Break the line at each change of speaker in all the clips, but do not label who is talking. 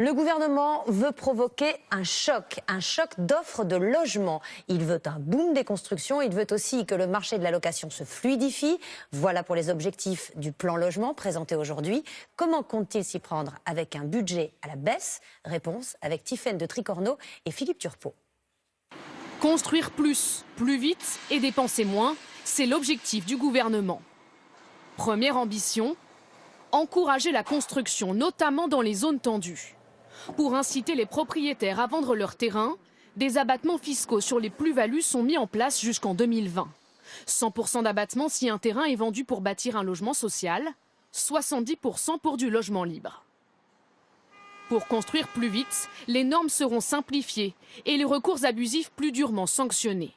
Le gouvernement veut provoquer un choc d'offres de logement. Il veut un boom des constructions, il veut aussi que le marché de la location se fluidifie. Voilà pour les objectifs du plan logement présenté aujourd'hui. Comment compte-t-il s'y prendre avec un budget à la baisse? Réponse avec Tiffaine de Tricorneau et Philippe Turpot.
Construire plus, plus vite et dépenser moins, c'est l'objectif du gouvernement. Première ambition, encourager la construction, notamment dans les zones tendues. Pour inciter les propriétaires à vendre leur terrain, des abattements fiscaux sur les plus-values sont mis en place jusqu'en 2020. 100% d'abattement si un terrain est vendu pour bâtir un logement social, 70% pour du logement libre. Pour construire plus vite, les normes seront simplifiées et les recours abusifs plus durement sanctionnés.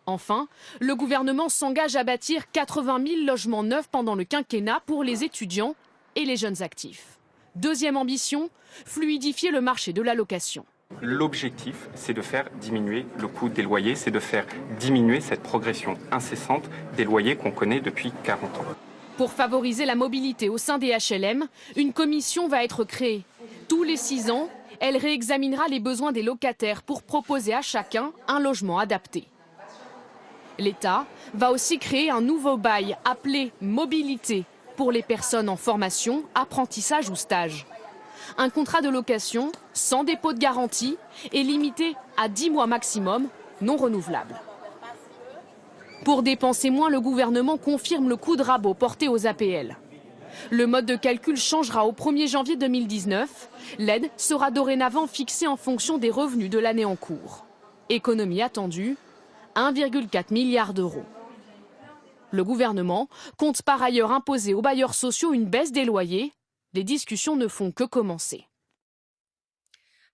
Enfin, le gouvernement s'engage à bâtir 80 000 logements neufs pendant le quinquennat pour les étudiants et les jeunes actifs. Deuxième ambition, fluidifier le marché de la location.
L'objectif, c'est de faire diminuer le coût des loyers, c'est de faire diminuer cette progression incessante des loyers qu'on connaît depuis 40 ans.
Pour favoriser la mobilité au sein des HLM, une commission va être créée. Tous les 6 ans, elle réexaminera les besoins des locataires pour proposer à chacun un logement adapté. L'État va aussi créer un nouveau bail appelé mobilité pour les personnes en formation, apprentissage ou stage. Un contrat de location sans dépôt de garantie et limité à 10 mois maximum, non renouvelable. Pour dépenser moins, le gouvernement confirme le coup de rabot porté aux APL. Le mode de calcul changera au 1er janvier 2019. L'aide sera dorénavant fixée en fonction des revenus de l'année en cours. Économie attendue, 1,4 milliard d'euros. Le gouvernement compte par ailleurs imposer aux bailleurs sociaux une baisse des loyers. Les discussions ne font que commencer.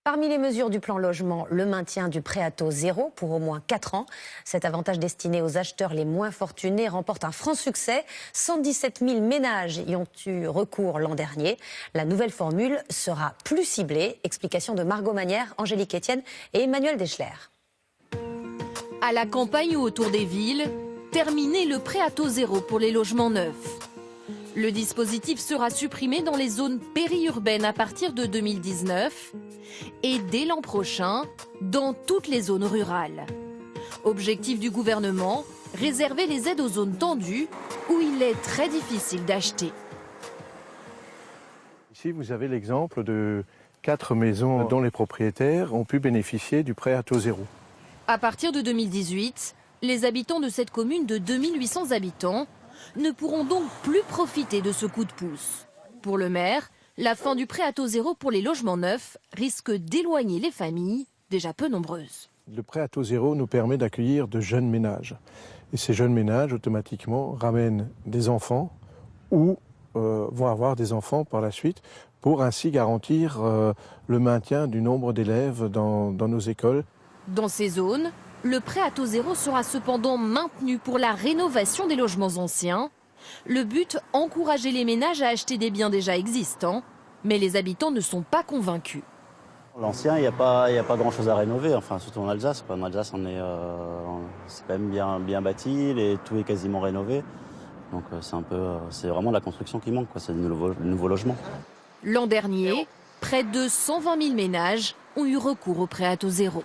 Parmi les mesures du plan logement, le maintien du prêt à taux zéro pour au moins 4 ans. Cet avantage destiné aux acheteurs les moins fortunés remporte un franc succès. 117 000 ménages y ont eu recours l'an dernier. La nouvelle formule sera plus ciblée. Explication de Margot Manière, Angélique Etienne et Emmanuel Deschler.
À la campagne ou autour des villes, terminer le prêt à taux zéro pour les logements neufs. Le dispositif sera supprimé dans les zones périurbaines à partir de 2019 et dès l'an prochain dans toutes les zones rurales. Objectif du gouvernement, réserver les aides aux zones tendues où il est très difficile d'acheter.
Ici, vous avez l'exemple de 4 maisons dont les propriétaires ont pu bénéficier du prêt à taux zéro.
À partir de 2018, les habitants de cette commune de 2800 habitants ne pourront donc plus profiter de ce coup de pouce. Pour le maire, la fin du prêt à taux zéro pour les logements neufs risque d'éloigner les familles déjà peu nombreuses.
Le prêt à taux zéro nous permet d'accueillir de jeunes ménages. Et ces jeunes ménages, automatiquement, ramènent des enfants ou vont avoir des enfants par la suite pour ainsi garantir le maintien du nombre d'élèves dans nos écoles.
Dans ces zones, le prêt à taux zéro sera cependant maintenu pour la rénovation des logements anciens. Le but, encourager les ménages à acheter des biens déjà existants, mais les habitants ne sont pas convaincus.
L'ancien, il n'y a pas grand-chose à rénover, enfin, surtout en Alsace. En Alsace, c'est quand même bien bâti, tout est quasiment rénové. Donc c'est vraiment la construction qui manque, c'est le nouveau logement.
L'an dernier, près de 120 000 ménages ont eu recours au prêt à taux zéro.